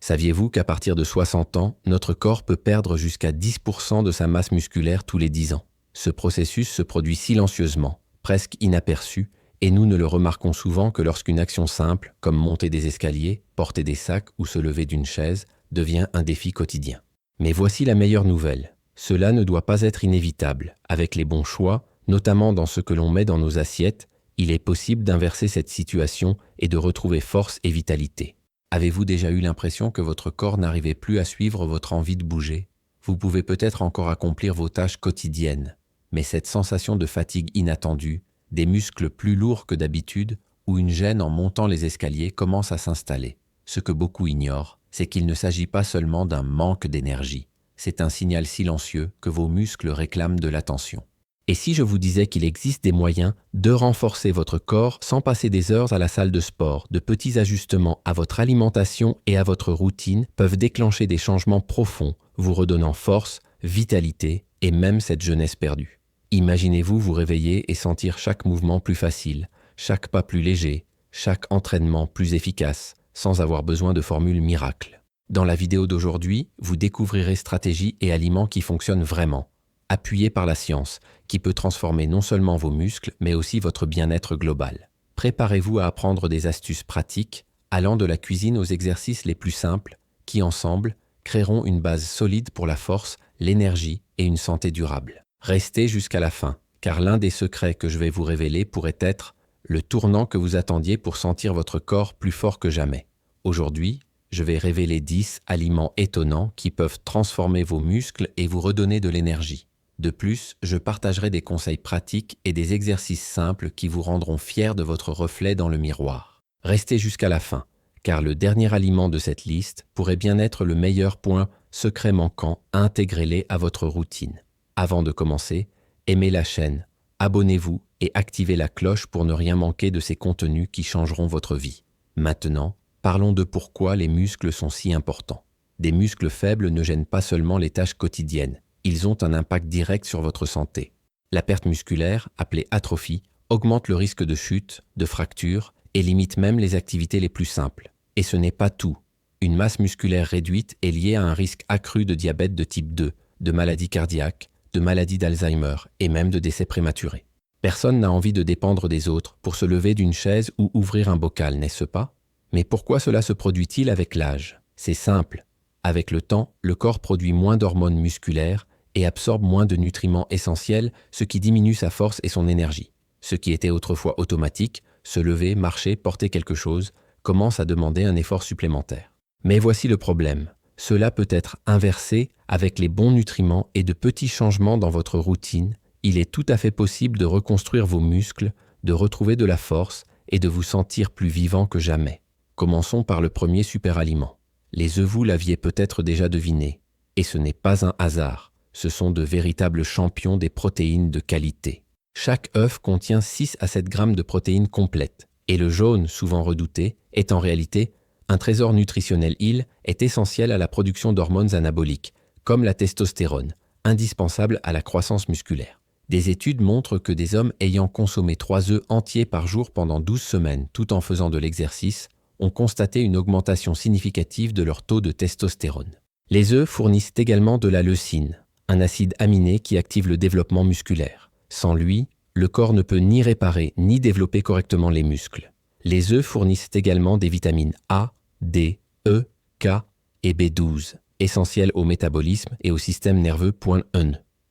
Saviez-vous qu'à partir de 60 ans, notre corps peut perdre jusqu'à 10% de sa masse musculaire tous les 10 ans? Ce processus se produit silencieusement, presque inaperçu, et nous ne le remarquons souvent que lorsqu'une action simple, comme monter des escaliers, porter des sacs ou se lever d'une chaise, devient un défi quotidien. Mais voici la meilleure nouvelle. Cela ne doit pas être inévitable. Avec les bons choix, notamment dans ce que l'on met dans nos assiettes, il est possible d'inverser cette situation et de retrouver force et vitalité. Avez-vous déjà eu l'impression que votre corps n'arrivait plus à suivre votre envie de bouger? Vous pouvez peut-être encore accomplir vos tâches quotidiennes, mais cette sensation de fatigue inattendue, des muscles plus lourds que d'habitude ou une gêne en montant les escaliers commence à s'installer. Ce que beaucoup ignorent, c'est qu'il ne s'agit pas seulement d'un manque d'énergie. C'est un signal silencieux que vos muscles réclament de l'attention. Et si je vous disais qu'il existe des moyens de renforcer votre corps sans passer des heures à la salle de sport, de petits ajustements à votre alimentation et à votre routine peuvent déclencher des changements profonds, vous redonnant force, vitalité et même cette jeunesse perdue. Imaginez-vous vous réveiller et sentir chaque mouvement plus facile, chaque pas plus léger, chaque entraînement plus efficace, sans avoir besoin de formules miracles. Dans la vidéo d'aujourd'hui, vous découvrirez stratégies et aliments qui fonctionnent vraiment, appuyés par la science, qui peut transformer non seulement vos muscles, mais aussi votre bien-être global. Préparez-vous à apprendre des astuces pratiques, allant de la cuisine aux exercices les plus simples, qui ensemble créeront une base solide pour la force, l'énergie et une santé durable. Restez jusqu'à la fin, car l'un des secrets que je vais vous révéler pourrait être le tournant que vous attendiez pour sentir votre corps plus fort que jamais. Aujourd'hui, je vais révéler 10 aliments étonnants qui peuvent transformer vos muscles et vous redonner de l'énergie. De plus, je partagerai des conseils pratiques et des exercices simples qui vous rendront fiers de votre reflet dans le miroir. Restez jusqu'à la fin, car le dernier aliment de cette liste pourrait bien être le meilleur point secret manquant, intégrez-les à votre routine. Avant de commencer, aimez la chaîne, abonnez-vous et activez la cloche pour ne rien manquer de ces contenus qui changeront votre vie. Maintenant, parlons de pourquoi les muscles sont si importants. Des muscles faibles ne gênent pas seulement les tâches quotidiennes, ils ont un impact direct sur votre santé. La perte musculaire, appelée atrophie, augmente le risque de chute, de fracture et limite même les activités les plus simples. Et ce n'est pas tout. Une masse musculaire réduite est liée à un risque accru de diabète de type 2, de maladies cardiaques, de maladies d'Alzheimer et même de décès prématurés. Personne n'a envie de dépendre des autres pour se lever d'une chaise ou ouvrir un bocal, n'est-ce pas? Mais pourquoi cela se produit-il avec l'âge? C'est simple. Avec le temps, le corps produit moins d'hormones musculaires et absorbe moins de nutriments essentiels, ce qui diminue sa force et son énergie. Ce qui était autrefois automatique, se lever, marcher, porter quelque chose, commence à demander un effort supplémentaire. Mais voici le problème. Cela peut être inversé avec les bons nutriments et de petits changements dans votre routine. Il est tout à fait possible de reconstruire vos muscles, de retrouver de la force et de vous sentir plus vivant que jamais. Commençons par le premier super aliment. Les œufs, vous l'aviez peut-être déjà deviné. Et ce n'est pas un hasard. Ce sont de véritables champions des protéines de qualité. Chaque œuf contient 6 à 7 grammes de protéines complètes. Et le jaune, souvent redouté, est en réalité un trésor nutritionnel. Il est essentiel à la production d'hormones anaboliques, comme la testostérone, indispensable à la croissance musculaire. Des études montrent que des hommes ayant consommé 3 œufs entiers par jour pendant 12 semaines tout en faisant de l'exercice ont constaté une augmentation significative de leur taux de testostérone. Les œufs fournissent également de la leucine, un acide aminé qui active le développement musculaire. Sans lui, le corps ne peut ni réparer ni développer correctement les muscles. Les œufs fournissent également des vitamines A, D, E, K et B12, essentielles au métabolisme et au système nerveux.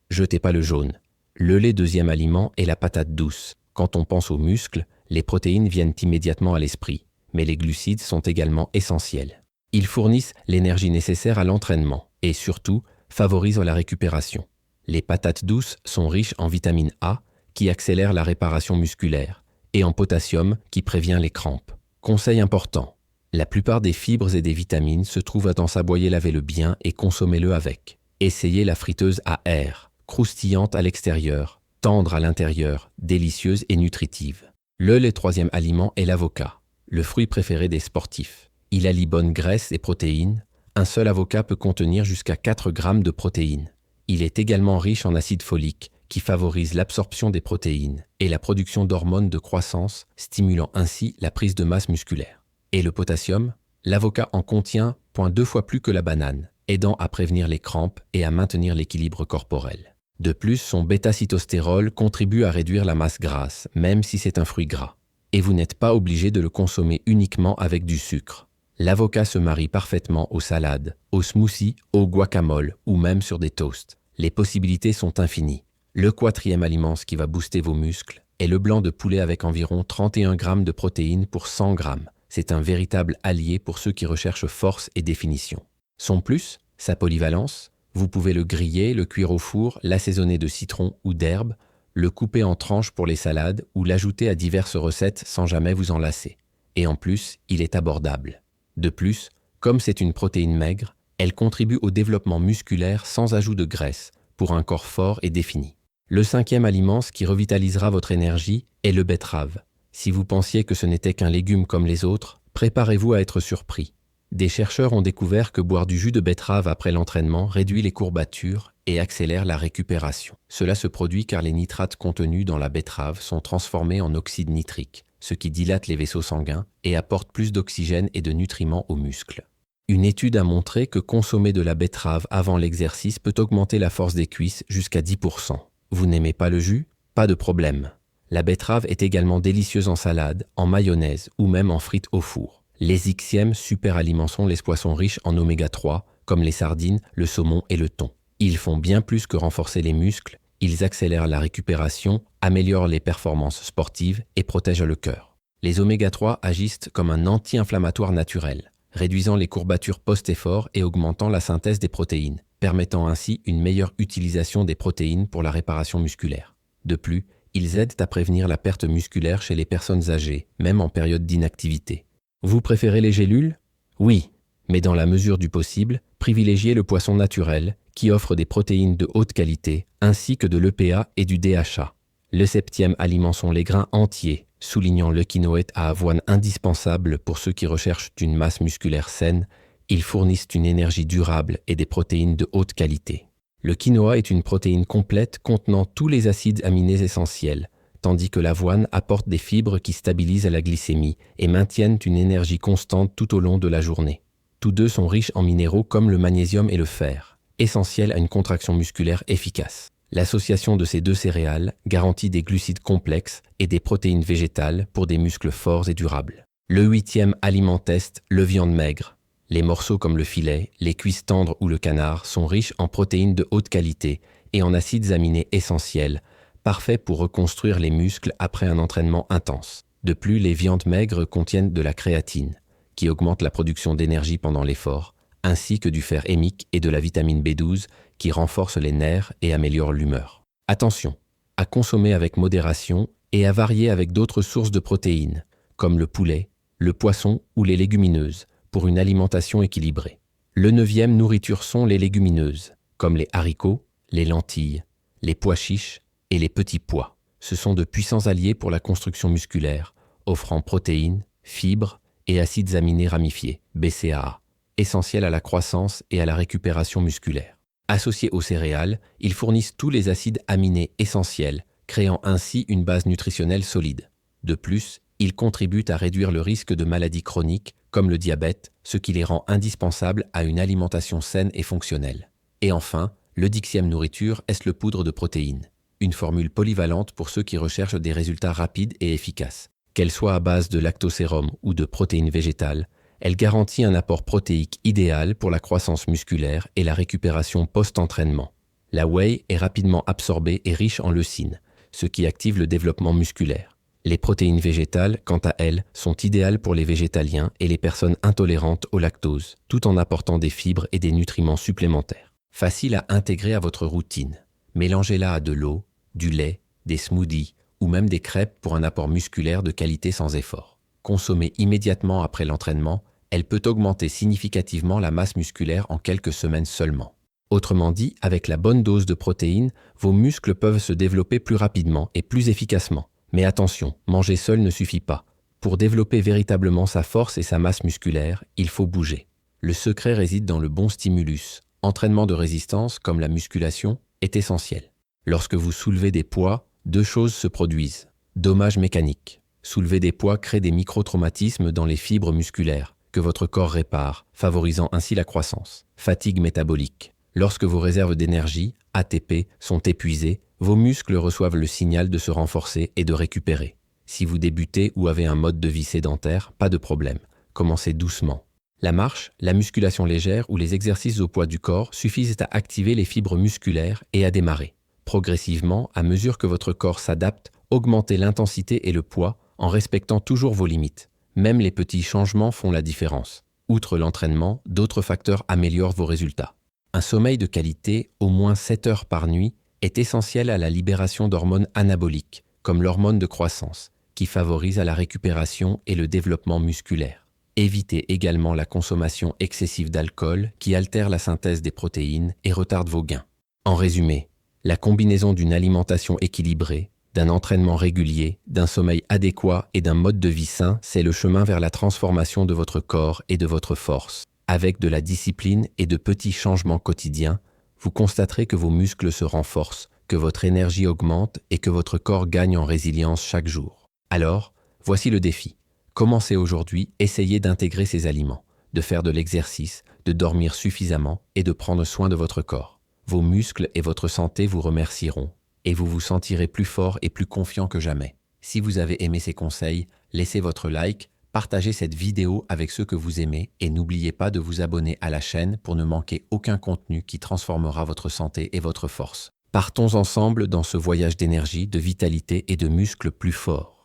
Jetez pas le jaune. Le lait, deuxième aliment, est la patate douce. Quand on pense aux muscles, les protéines viennent immédiatement à l'esprit, mais les glucides sont également essentiels. Ils fournissent l'énergie nécessaire à l'entraînement et surtout favorisent la récupération. Les patates douces sont riches en vitamine A qui accélère la réparation musculaire et en potassium qui prévient les crampes. Conseil important, la plupart des fibres et des vitamines se trouvent dans saboyer, lavez-le bien et consommez-le avec. Essayez la friteuse à air, croustillante à l'extérieur, tendre à l'intérieur, délicieuse et nutritive. Le troisième aliment est l'avocat, le fruit préféré des sportifs. Il allie bonne graisse et protéines. Un seul avocat peut contenir jusqu'à 4 grammes de protéines. Il est également riche en acide folique, qui favorise l'absorption des protéines et la production d'hormones de croissance, stimulant ainsi la prise de masse musculaire. Et le potassium? L'avocat en contient 2 fois plus que la banane, aidant à prévenir les crampes et à maintenir l'équilibre corporel. De plus, son bêta-cytostérol contribue à réduire la masse grasse, même si c'est un fruit gras. Et vous n'êtes pas obligé de le consommer uniquement avec du sucre. L'avocat se marie parfaitement aux salades, aux smoothies, au guacamole ou même sur des toasts. Les possibilités sont infinies. Le 4e aliment qui va booster vos muscles est le blanc de poulet avec environ 31 grammes de protéines pour 100 grammes. C'est un véritable allié pour ceux qui recherchent force et définition. Son plus, sa polyvalence, vous pouvez le griller, le cuire au four, l'assaisonner de citron ou d'herbe, le couper en tranches pour les salades ou l'ajouter à diverses recettes sans jamais vous en lasser. Et en plus, il est abordable. De plus, comme c'est une protéine maigre, elle contribue au développement musculaire sans ajout de graisse, pour un corps fort et défini. Le 5e aliment qui revitalisera votre énergie est le betterave. Si vous pensiez que ce n'était qu'un légume comme les autres, préparez-vous à être surpris. Des chercheurs ont découvert que boire du jus de betterave après l'entraînement réduit les courbatures et accélère la récupération. Cela se produit car les nitrates contenus dans la betterave sont transformés en oxyde nitrique, ce qui dilate les vaisseaux sanguins et apporte plus d'oxygène et de nutriments aux muscles. Une étude a montré que consommer de la betterave avant l'exercice peut augmenter la force des cuisses jusqu'à 10%. Vous n'aimez pas le jus? Pas de problème. La betterave est également délicieuse en salade, en mayonnaise ou même en frites au four. Les Xème super aliments sont les poissons riches en oméga 3, comme les sardines, le saumon et le thon. Ils font bien plus que renforcer les muscles, ils accélèrent la récupération, améliorent les performances sportives et protègent le cœur. Les oméga 3 agissent comme un anti-inflammatoire naturel, réduisant les courbatures post-effort et augmentant la synthèse des protéines, permettant ainsi une meilleure utilisation des protéines pour la réparation musculaire. De plus, ils aident à prévenir la perte musculaire chez les personnes âgées, même en période d'inactivité. Vous préférez les gélules? Oui, mais dans la mesure du possible, privilégiez le poisson naturel, qui offre des protéines de haute qualité, ainsi que de l'EPA et du DHA. Le 7e aliment sont les grains entiers, soulignant le quinoa à avoine indispensable pour ceux qui recherchent une masse musculaire saine. Ils fournissent une énergie durable et des protéines de haute qualité. Le quinoa est une protéine complète contenant tous les acides aminés essentiels, tandis que l'avoine apporte des fibres qui stabilisent la glycémie et maintiennent une énergie constante tout au long de la journée. Tous deux sont riches en minéraux comme le magnésium et le fer, essentiels à une contraction musculaire efficace. L'association de ces deux céréales garantit des glucides complexes et des protéines végétales pour des muscles forts et durables. Le 8e aliment test, le viande maigre. Les morceaux comme le filet, les cuisses tendres ou le canard sont riches en protéines de haute qualité et en acides aminés essentiels, parfaits pour reconstruire les muscles après un entraînement intense. De plus, les viandes maigres contiennent de la créatine, qui augmente la production d'énergie pendant l'effort, ainsi que du fer hémique et de la vitamine B12, qui renforce les nerfs et améliore l'humeur. Attention, à consommer avec modération et à varier avec d'autres sources de protéines, comme le poulet, le poisson ou les légumineuses, pour une alimentation équilibrée. Le 9e nourriture sont les légumineuses, comme les haricots, les lentilles, les pois chiches et les petits pois. Ce sont de puissants alliés pour la construction musculaire, offrant protéines, fibres et acides aminés ramifiés, BCAA, essentiels à la croissance et à la récupération musculaire. Associés aux céréales, ils fournissent tous les acides aminés essentiels, créant ainsi une base nutritionnelle solide. De plus, ils contribuent à réduire le risque de maladies chroniques comme le diabète, ce qui les rend indispensables à une alimentation saine et fonctionnelle. Et enfin, le 10e nourriture est le poudre de protéines, une formule polyvalente pour ceux qui recherchent des résultats rapides et efficaces. Qu'elle soit à base de lactosérum ou de protéines végétales, elle garantit un apport protéique idéal pour la croissance musculaire et la récupération post-entraînement. La whey est rapidement absorbée et riche en leucine, ce qui active le développement musculaire. Les protéines végétales, quant à elles, sont idéales pour les végétaliens et les personnes intolérantes au lactose, tout en apportant des fibres et des nutriments supplémentaires. Facile à intégrer à votre routine. Mélangez-la à de l'eau, du lait, des smoothies ou même des crêpes pour un apport musculaire de qualité sans effort. Consommée immédiatement après l'entraînement, elle peut augmenter significativement la masse musculaire en quelques semaines seulement. Autrement dit, avec la bonne dose de protéines, vos muscles peuvent se développer plus rapidement et plus efficacement. Mais attention, manger seul ne suffit pas. Pour développer véritablement sa force et sa masse musculaire, il faut bouger. Le secret réside dans le bon stimulus. Entraînement de résistance, comme la musculation, est essentiel. Lorsque vous soulevez des poids, deux choses se produisent. Dommage mécanique. Soulever des poids crée des microtraumatismes dans les fibres musculaires, que votre corps répare, favorisant ainsi la croissance. Fatigue métabolique. Lorsque vos réserves d'énergie, ATP, sont épuisées, vos muscles reçoivent le signal de se renforcer et de récupérer. Si vous débutez ou avez un mode de vie sédentaire, pas de problème. Commencez doucement. La marche, la musculation légère ou les exercices au poids du corps suffisent à activer les fibres musculaires et à démarrer. Progressivement, à mesure que votre corps s'adapte, augmentez l'intensité et le poids en respectant toujours vos limites. Même les petits changements font la différence. Outre l'entraînement, d'autres facteurs améliorent vos résultats. Un sommeil de qualité, au moins 7 heures par nuit, est essentiel à la libération d'hormones anaboliques, comme l'hormone de croissance, qui favorise à la récupération et le développement musculaire. Évitez également la consommation excessive d'alcool qui altère la synthèse des protéines et retarde vos gains. En résumé, la combinaison d'une alimentation équilibrée, d'un entraînement régulier, d'un sommeil adéquat et d'un mode de vie sain, c'est le chemin vers la transformation de votre corps et de votre force. Avec de la discipline et de petits changements quotidiens, vous constaterez que vos muscles se renforcent, que votre énergie augmente et que votre corps gagne en résilience chaque jour. Alors, voici le défi. Commencez aujourd'hui, essayez d'intégrer ces aliments, de faire de l'exercice, de dormir suffisamment et de prendre soin de votre corps. Vos muscles et votre santé vous remercieront et vous vous sentirez plus fort et plus confiant que jamais. Si vous avez aimé ces conseils, laissez votre like, partagez cette vidéo avec ceux que vous aimez et n'oubliez pas de vous abonner à la chaîne pour ne manquer aucun contenu qui transformera votre santé et votre force. Partons ensemble dans ce voyage d'énergie, de vitalité et de muscles plus forts.